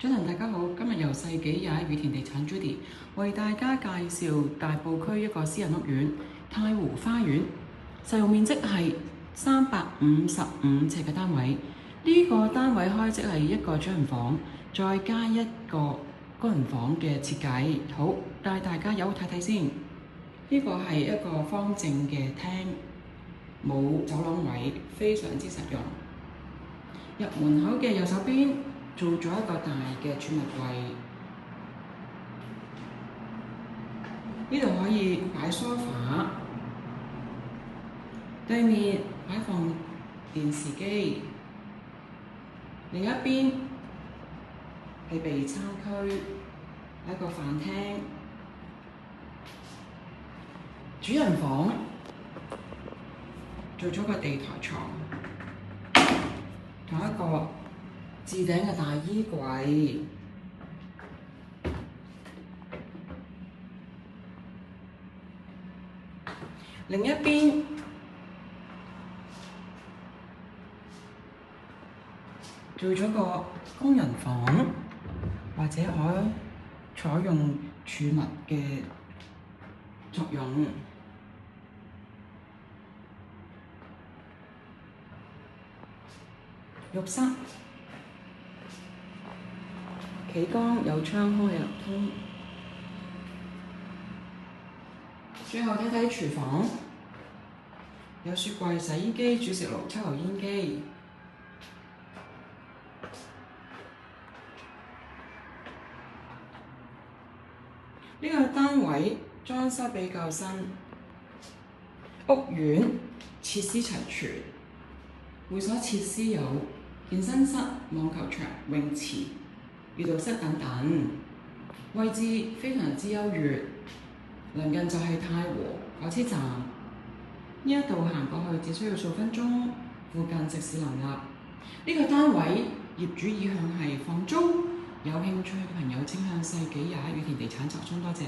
早晨，大家好，今日由世紀21宇田地產 Judy 為大家介紹大埔區一個私人屋苑太湖花園，實用面積係355尺嘅單位。呢個單位開則係一個主人房，再加一個工人房嘅設計。好，帶大家有睇睇先。呢個係一個方正嘅廳，冇走廊位，非常之實用。入門口嘅右手邊做咗一個大嘅儲物櫃，呢度可以擺梳化，對面擺放電視機，另一邊係備餐區，係一個飯廳。主人房做咗個地台床，同一個置頂嘅大衣櫃，另一邊做咗個工人房，或者可採用儲物嘅作用。浴室企缸有窗空氣流通。最後睇睇廚房，有雪櫃、洗衣機、煮食爐、抽油煙機。呢個單位裝修比較新，屋苑設施齊全，會所設施有健身室、網球場、泳池、閱讀室等等，位置非常之優越，鄰近就係太和火車站，呢一度行過去只需要數分鐘，附近食肆林立。呢個單位業主意向係放租，有興趣嘅朋友請向世紀21宇田地產查詢，多謝。